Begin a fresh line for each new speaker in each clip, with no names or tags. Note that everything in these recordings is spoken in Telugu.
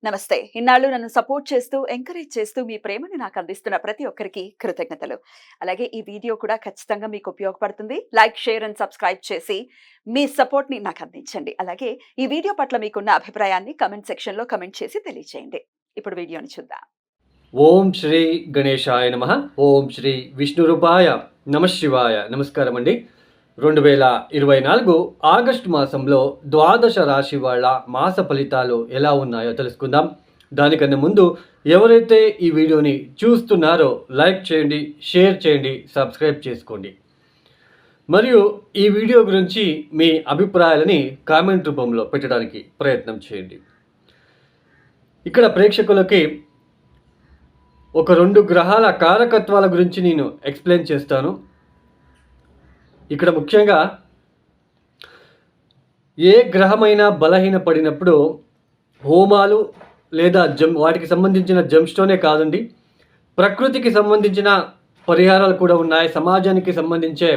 నమస్తే. ఇన్నాళ్ళు నన్ను సపోర్ట్ చేస్తూ, ఎంకరేజ్ చేస్తూ మీ ప్రేమని నాకు అందిస్తున్న ప్రతి ఒక్కరికి కృతజ్ఞతలు. అలాగే ఈ వీడియో కూడా ఖచ్చితంగా మీకు ఉపయోగపడుతుంది. లైక్, షేర్ అండ్ సబ్స్క్రైబ్ చేసి మీ సపోర్ట్‌ని నాకు అందించండి. అలాగే ఈ వీడియో పట్ల మీకున్న అభిప్రాయాన్ని కామెంట్ సెక్షన్‌లో కామెంట్ చేసి తెలియజేయండి. ఇప్పుడు వీడియోని చూద్దాం.
ఓం శ్రీ గణేశాయ నమః. ఓం శ్రీ విష్ణురూపాయ నమఃశివాయ. నమస్కారం అండి. 2024 ఆగస్టు మాసంలో ద్వాదశ రాశి వాళ్ళ మాస ఫలితాలు ఎలా ఉన్నాయో తెలుసుకుందాం. దానికన్నా ముందు ఎవరైతే ఈ వీడియోని చూస్తున్నారో లైక్ చేయండి, షేర్ చేయండి, సబ్స్క్రైబ్ చేసుకోండి. మరియు ఈ వీడియో గురించి మీ అభిప్రాయాలని కామెంట్ రూపంలో పెట్టడానికి ప్రయత్నం చేయండి. ఇక్కడ ప్రేక్షకులకి ఒక 2 గ్రహాల కారకత్వాల గురించి నేను ఎక్స్ప్లెయిన్ చేస్తాను. ఇక్కడ ముఖ్యంగా ఏ గ్రహమైనా బలహీనపడినప్పుడు హోమాలు లేదా వాటికి సంబంధించిన జమ్స్టోనే కాదండి, ప్రకృతికి సంబంధించిన పరిహారాలు కూడా ఉన్నాయి. సమాజానికి సంబంధించే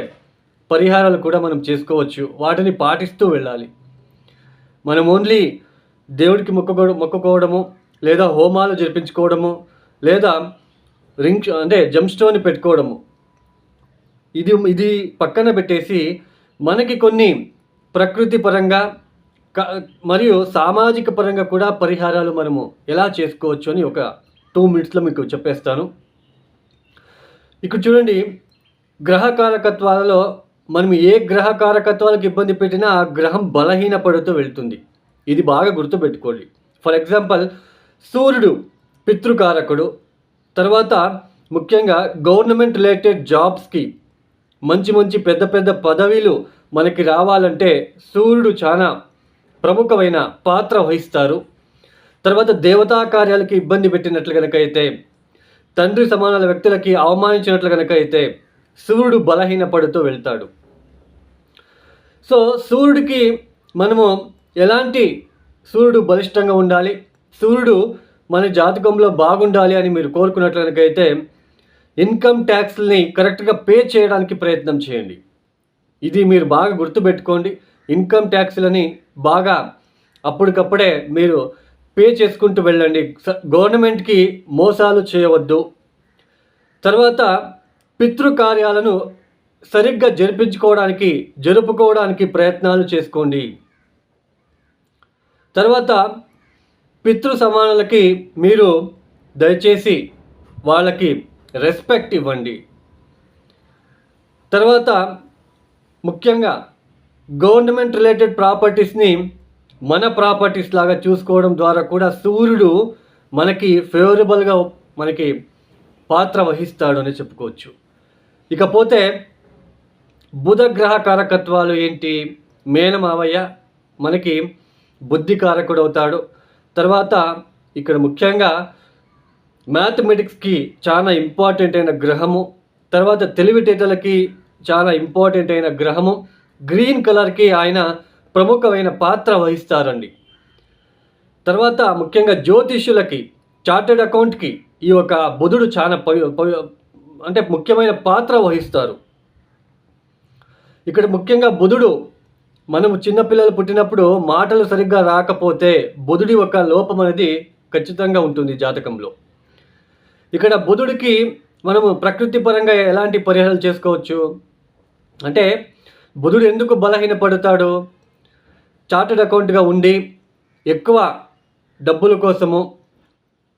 పరిహారాలు కూడా మనం చేసుకోవచ్చు. వాటిని పాటిస్తూ వెళ్ళాలి. మనం ఓన్లీ దేవుడికి మొక్కుకోవడము లేదా హోమాలు జరిపించుకోవడము లేదా జమ్స్టోన్ పెట్టుకోవడము ఇది పక్కన పెట్టేసి మనకి కొన్ని ప్రకృతి పరంగా మరియు సామాజిక పరంగా కూడా పరిహారాలు మనము ఎలా చేసుకోవచ్చు అని ఒక 2 మినిట్స్లో మీకు చెప్పేస్తాను. ఇక్కడ చూడండి, గ్రహ కారకత్వాలలో మనం ఏ గ్రహ కారకత్వాలకు ఇబ్బంది పెట్టినా ఆ గ్రహం బలహీనపడుతూ వెళ్తుంది. ఇది బాగా గుర్తుపెట్టుకోండి. ఫర్ ఎగ్జాంపుల్, సూర్యుడు పితృకారకుడు. తర్వాత ముఖ్యంగా గవర్నమెంట్ రిలేటెడ్ జాబ్స్కి మంచి పెద్ద పదవీలు మనకి రావాలంటే సూర్యుడు చాలా ప్రముఖమైన పాత్ర వహిస్తారు. తర్వాత దేవతా కార్యాలకి ఇబ్బంది పెట్టినట్లు కనుక అయితే, తండ్రి సమానాల వ్యక్తులకి అవమానించినట్లు కనుక అయితే సూర్యుడు బలహీనపడుతూ వెళ్తాడు. సో సూర్యుడికి మనము సూర్యుడు బలిష్టంగా ఉండాలి, సూర్యుడు మన జాతకంలో బాగుండాలి అని మీరు కోరుకున్నట్లు కనుక అయితే ఇన్కమ్ ట్యాక్స్ని కరెక్ట్గా పే చేయడానికి ప్రయత్నం చేయండి. ఇది మీరు బాగా గుర్తుపెట్టుకోండి. ఇన్కమ్ ట్యాక్స్లని బాగా అప్పటికప్పుడే మీరు పే చేసుకుంటూ వెళ్ళండి. గవర్నమెంట్కి మోసాలు చేయవద్దు. తర్వాత పితృకార్యాలను సరిగ్గా జరుపుకోవడానికి ప్రయత్నాలు చేసుకోండి. తర్వాత పితృ సమానులకి మీరు దయచేసి వాళ్ళకి రెస్పెక్ట్ ఇవ్వండి. తర్వాత ముఖ్యంగా గవర్నమెంట్ రిలేటెడ్ ప్రాపర్టీస్ని మన ప్రాపర్టీస్ లాగా చూసుకోవడం ద్వారా కూడా సూర్యుడు మనకి ఫేవరబుల్గా మనకి పాత్ర వహిస్తాడు అని చెప్పుకోవచ్చు. ఇకపోతే బుధ గ్రహ కారకత్వాలు ఏంటి? మేనమావయ్య మనకి బుద్ధి కారకుడు అవుతాడు. తర్వాత ఇక్కడ ముఖ్యంగా మ్యాథమెటిక్స్కి చాలా ఇంపార్టెంట్ అయిన గ్రహము. తర్వాత తెలివితేటలకి చాలా ఇంపార్టెంట్ అయిన గ్రహము. గ్రీన్ కలర్కి ఆయన ప్రముఖమైన పాత్ర వహిస్తారండి. తర్వాత ముఖ్యంగా జ్యోతిష్యులకి, చార్టెడ్ అకౌంట్కి ఈ యొక్క బుధుడు చాలా ముఖ్యమైన పాత్ర వహిస్తారు. ఇక్కడ ముఖ్యంగా బుధుడు, మనము చిన్నపిల్లలు పుట్టినప్పుడు మాటలు సరిగ్గా రాకపోతే బుధుడి ఒక లోపం అనేది ఖచ్చితంగా ఉంటుంది జాతకంలో. ఇక్కడ బుధుడికి మనము ప్రకృతి పరంగా ఎలాంటి పరిహారాలు చేసుకోవచ్చు అంటే, బుధుడు ఎందుకు బలహీనపడతాడు? చార్టెడ్ అకౌంట్గా ఉండి ఎక్కువ డబ్బుల కోసము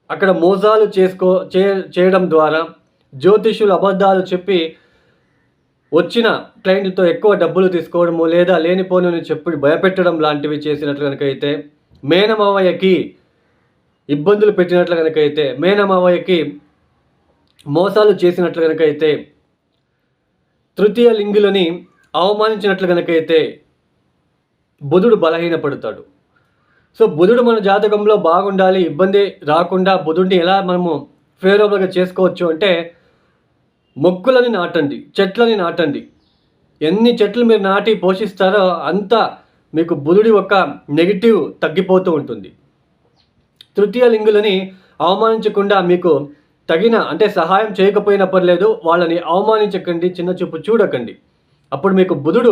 అక్కడ మోసాలు చేయడం ద్వారా, జ్యోతిష్యులు అబద్ధాలు చెప్పి వచ్చిన క్లయింట్లతో ఎక్కువ డబ్బులు తీసుకోవడము లేదా లేనిపోని చెప్పి భయపెట్టడం లాంటివి చేసినట్లు కనుకైతే, మేనమావయ్యకి ఇబ్బందులు పెట్టినట్లు కనుకైతే, మేనమావయ్యకి మోసాలు చేసినట్లు కనుకైతే, తృతీయ లింగులని అవమానించినట్లు కనుకైతే బుధుడు బలహీనపడతాడు. సో బుధుడు మన జాతకంలో బాగుండాలి, ఇబ్బంది రాకుండా బుధుడిని ఎలా మనము ఫేవరబుల్గా చేసుకోవచ్చు అంటే, మొక్కలని నాటండి, చెట్లని నాటండి. ఎన్ని చెట్లు మీరు నాటి పోషిస్తారో అంత మీకు బుధుడి యొక్క నెగిటివ్ తగ్గిపోతూ ఉంటుంది. తృతీయ లింగులని అవమానించకుండా మీకు తగిన సహాయం చేయకపోయినా పర్లేదు, వాళ్ళని అవమానించకండి, చిన్న చూపు చూడకండి. అప్పుడు మీకు బుధుడు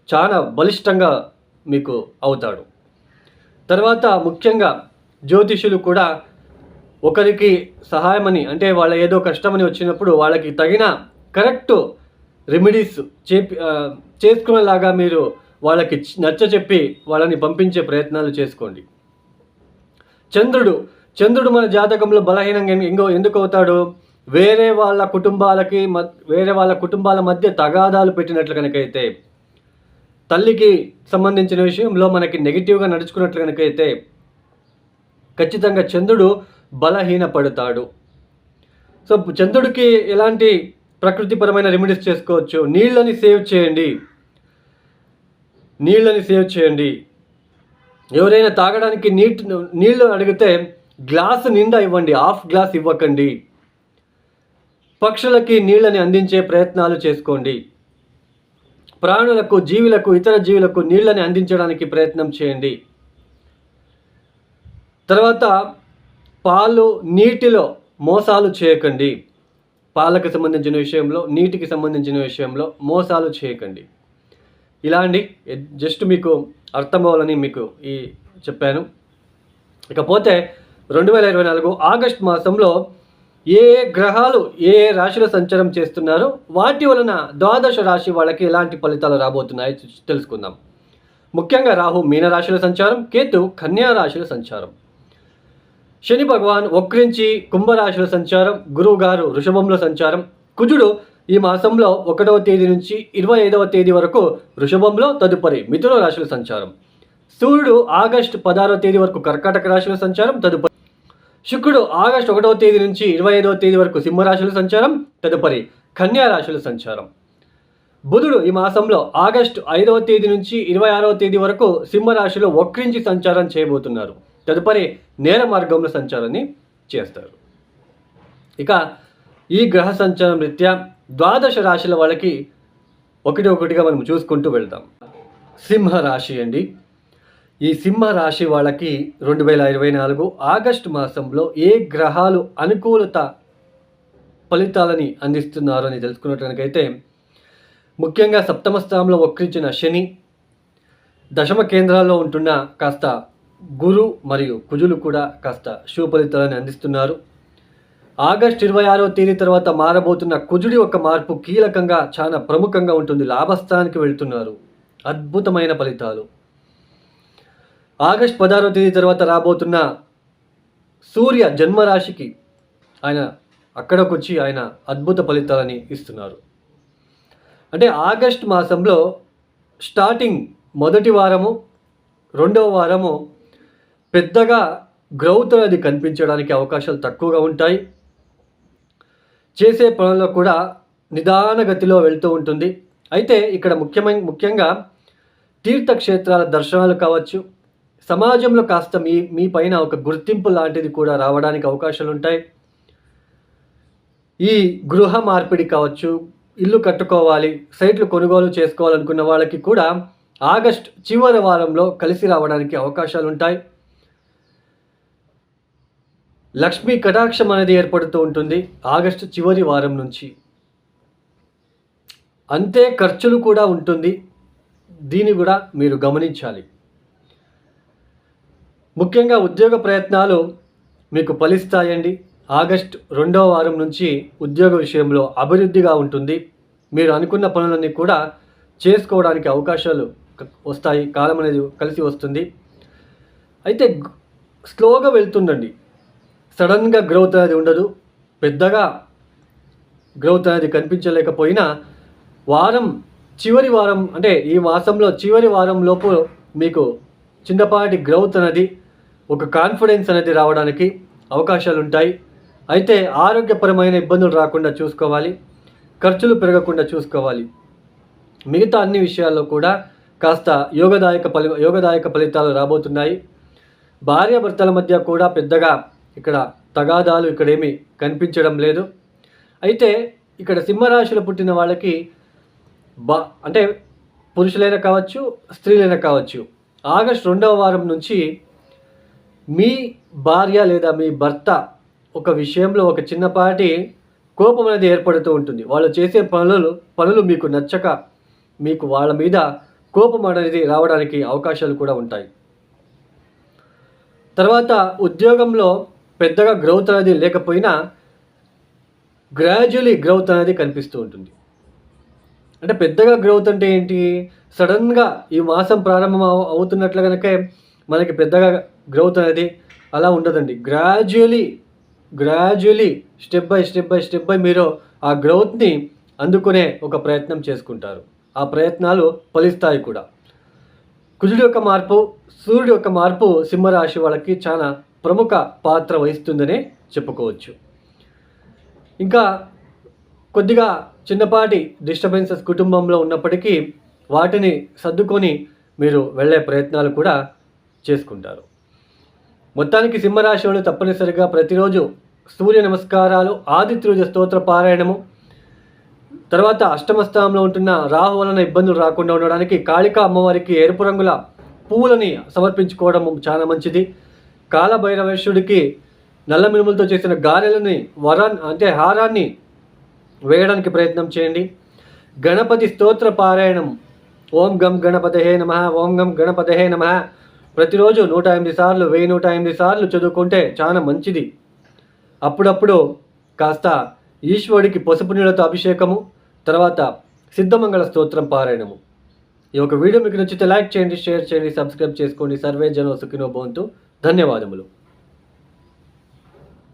చాలా బలిష్టంగా మీకు అవుతాడు. తర్వాత ముఖ్యంగా జ్యోతిషులు కూడా ఒకరికి సహాయమని, అంటే వాళ్ళ ఏదో కష్టమని వచ్చినప్పుడు వాళ్ళకి తగిన కరెక్ట్ రెమెడీస్ చేసుకునేలాగా మీరు వాళ్ళకి నచ్చ చెప్పి వాళ్ళని పంపించే ప్రయత్నాలు చేసుకోండి. చంద్రుడు మన జాతకంలో బలహీనంగా ఎందుకు అవుతాడు? వేరే వాళ్ళ కుటుంబాల మధ్య తగాదాలు పెట్టినట్లు కనుకైతే, తల్లికి సంబంధించిన విషయంలో మనకి నెగిటివ్గా నడుచుకున్నట్లు కనుకైతే ఖచ్చితంగా చంద్రుడు బలహీనపడతాడు. సో చంద్రుడికి ఎలాంటి ప్రకృతిపరమైన రెమెడీస్ చేసుకోవచ్చు? నీళ్ళని సేవ్ చేయండి. ఎవరైనా తాగడానికి నీళ్ళు అడిగితే గ్లాసు నిండా ఇవ్వండి, హాఫ్ గ్లాస్ ఇవ్వకండి. పక్షులకి నీళ్ళని అందించే ప్రయత్నాలు చేసుకోండి. ప్రాణులకు, ఇతర జీవులకు నీళ్ళని అందించడానికి ప్రయత్నం చేయండి. తర్వాత నీటిలో మోసాలు చేయకండి. పాలకు సంబంధించిన విషయంలో, నీటికి సంబంధించిన విషయంలో మోసాలు చేయకండి. ఇలా అండి, జస్ట్ మీకు అర్థం అవ్వాలని మీకు చెప్పాను. ఇకపోతే 2024 ఆగస్ట్ మాసంలో ఏ గ్రహాలు ఏ రాశిలో సంచారం చేస్తున్నారో వాటి వలన ద్వాదశ రాశి వాళ్ళకి ఎలాంటి ఫలితాలు రాబోతున్నాయో తెలుసుకుందాం. ముఖ్యంగా రాహు మీనరాశిలో సంచారం, కేతు కన్యా రాశిలో సంచారం, శని భగవాన్ వక్రించి కుంభరాశిలో సంచారం, గురువు గారు వృషభంలో సంచారం, కుజుడు ఈ మాసంలో 1వ తేదీ నుంచి 25వ తేదీ వరకు వృషభంలో, తదుపరి మిథున రాశిలో సంచారం, సూర్యుడు ఆగస్టు 16వ తేదీ వరకు కర్కాటక రాశిలో సంచారం, తదుపరి శుక్రుడు ఆగస్టు 1వ తేదీ నుంచి 25వ తేదీ వరకు సింహరాశిలో సంచారం, తదుపరి కన్యా రాశిలో సంచారం, బుధుడు ఈ మాసంలో ఆగస్టు 5వ తేదీ నుంచి 26వ తేదీ వరకు సింహరాశిలో వక్రించి సంచారం చేయబోతున్నారు, తదుపరి నేర మార్గంలో సంచారాన్ని చేస్తారు. ఇక ఈ గ్రహ సంచారం రీత్యా ద్వాదశ రాశుల వాళ్ళకి ఒకటిగా మనం చూసుకుంటూ వెళ్దాం. సింహరాశి అండి. ఈ సింహరాశి వాళ్ళకి 2024 ఆగస్టు మాసంలో ఏ గ్రహాలు అనుకూలత ఫలితాలని అందిస్తున్నారు అని తెలుసుకున్నట్లయితే, ముఖ్యంగా సప్తమ స్థానంలో వక్రించిన శని, దశమ కేంద్రాల్లో ఉంటున్న కాస్త గురు మరియు కుజులు కూడా కాస్త శుభ ఫలితాలని అందిస్తున్నారు. ఆగస్టు 26వ తేదీ తర్వాత మారబోతున్న కుజుడి యొక్క మార్పు కీలకంగా, చాలా ప్రముఖంగా ఉంటుంది. లాభస్థానానికి వెళ్తున్నారు, అద్భుతమైన ఫలితాలు. ఆగస్టు 16వ తేదీ తర్వాత రాబోతున్న సూర్య జన్మరాశికి ఆయన అక్కడికి వచ్చి ఆయన అద్భుత ఫలితాలని ఇస్తున్నారు. అంటే ఆగస్టు మాసంలో స్టార్టింగ్ మొదటి వారము, రెండవ వారము పెద్దగా గ్రోత్ అనేది కనిపించడానికి అవకాశాలు తక్కువగా ఉంటాయి. చేసే పనుల్లో కూడా నిదానగతిలో వెళ్తూ ఉంటుంది. అయితే ఇక్కడ ముఖ్యంగా తీర్థక్షేత్రాల దర్శనాలు కావచ్చు, సమాజంలో కాస్త మీ పైన ఒక గుర్తింపు లాంటిది కూడా రావడానికి అవకాశాలు ఉంటాయి. ఈ గృహ మార్పిడి కావచ్చు, ఇల్లు కట్టుకోవాలి, సైట్లు కొనుగోలు చేసుకోవాలనుకున్న వాళ్ళకి కూడా ఆగస్ట్ చివరి వారంలో కలిసి రావడానికి అవకాశాలు ఉంటాయి. లక్ష్మీ కటాక్షం అనేది ఏర్పడుతూ ఉంటుంది ఆగస్టు చివరి వారం నుంచి. అంతే ఖర్చులు కూడా ఉంటుంది, దీన్ని కూడా మీరు గమనించాలి. ముఖ్యంగా ఉద్యోగ ప్రయత్నాలు మీకు ఫలిస్తాయండి. ఆగస్టు 2వ వారం నుంచి ఉద్యోగ విషయంలో అభివృద్ధిగా ఉంటుంది. మీరు అనుకున్న పనులన్నీ కూడా చేసుకోవడానికి అవకాశాలు వస్తాయి, కాలం అనేది కలిసి వస్తుంది. అయితే స్లోగా వెళ్తుండండి, సడన్గా గ్రోత్ అనేది ఉండదు. పెద్దగా గ్రోత్ అనేది కనిపించలేకపోయినా చివరి వారం అంటే ఈ మాసంలో చివరి వారం లోపు మీకు చిన్నపాటి గ్రోత్ అనేది, ఒక కాన్ఫిడెన్స్ అనేది రావడానికి అవకాశాలు ఉంటాయి. అయితే ఆరోగ్యపరమైన ఇబ్బందులు రాకుండా చూసుకోవాలి, ఖర్చులు పెరగకుండా చూసుకోవాలి. మిగతా అన్ని విషయాల్లో కూడా కాస్త యోగదాయక ఫలితాలు రాబోతున్నాయి. భార్యాభర్తల మధ్య కూడా పెద్దగా ఇక్కడ తగాదాలు ఇక్కడేమీ కనిపించడం లేదు. అయితే ఇక్కడ సింహరాశిలో పుట్టిన వాళ్ళకి అంటే పురుషులైనా కావచ్చు, స్త్రీలైనా కావచ్చు, ఆగస్టు 2వ వారం నుంచి మీ భార్య లేదా మీ భర్త ఒక విషయంలో ఒక చిన్నపాటి కోపం అనేది ఏర్పడుతూ ఉంటుంది. వాళ్ళు చేసే పనులు మీకు నచ్చక మీకు వాళ్ళ మీద కోపం అనేది రావడానికి అవకాశాలు కూడా ఉంటాయి. తర్వాత ఉద్యోగంలో పెద్దగా గ్రోత్ అనేది లేకపోయినా గ్రాడ్యువలీ గ్రోత్ అనేది కనిపిస్తూ ఉంటుంది. అంటే పెద్దగా గ్రోత్ అంటే ఏంటి? సడన్గా ఈ మాసం ప్రారంభం అవుతున్నట్లు కనుకే మనకి పెద్దగా గ్రోత్ అనేది అలా ఉండదండి. గ్రాడ్యువలీ స్టెప్ బై మీరు ఆ గ్రోత్ని అందుకునే ఒక ప్రయత్నం చేసుకుంటారు. ఆ ప్రయత్నాలు ఫలిస్తాయి కూడా. కుజుడి యొక్క మార్పు, సూర్యుడి యొక్క మార్పు సింహరాశి వాళ్ళకి చాలా ప్రముఖ పాత్ర వహిస్తుందనే చెప్పుకోవచ్చు. ఇంకా కొద్దిగా చిన్నపాటి డిస్టర్బెన్సెస్ కుటుంబంలో ఉన్నప్పటికీ వాటిని సర్దుకొని మీరు వెళ్ళే ప్రయత్నాలు కూడా చేసుకుంటారు. మొత్తానికి సింహరాశి వాళ్ళు తప్పనిసరిగా ప్రతిరోజు సూర్య నమస్కారాలు, ఆదిత్య స్తోత్ర పారాయణము, తర్వాత అష్టమ స్థానంలో ఉంటున్న రాహు వలన ఇబ్బందులు రాకుండా ఉండడానికి కాళికా అమ్మవారికి ఎరుపు రంగుల పువ్వులని సమర్పించుకోవడం చాలా మంచిది. కాలభైరవేశ్వరుడికి నల్ల మినుములతో చేసిన గారెలని హారాన్ని వేయడానికి ప్రయత్నం చేయండి. గణపతి స్తోత్ర పారాయణం, ఓం గం గణపతయే నమః, ఓం గం గణపతయే నమః ప్రతిరోజు 108 సార్లు 1108 సార్లు చదువుకుంటే చాలా మంచిది. అప్పుడప్పుడు కాస్త ఈశ్వరుడికి పసుపు నీళ్ళతో అభిషేకము, తర్వాత సిద్ధమంగళ స్తోత్రం పారాయణము. ఈ ఒక వీడియో మీకు నచ్చితే లైక్ చేయండి, షేర్ చేయండి, సబ్స్క్రైబ్ చేసుకోండి. సర్వే జనో సుఖినో భవంతు. ధన్యవాదములు.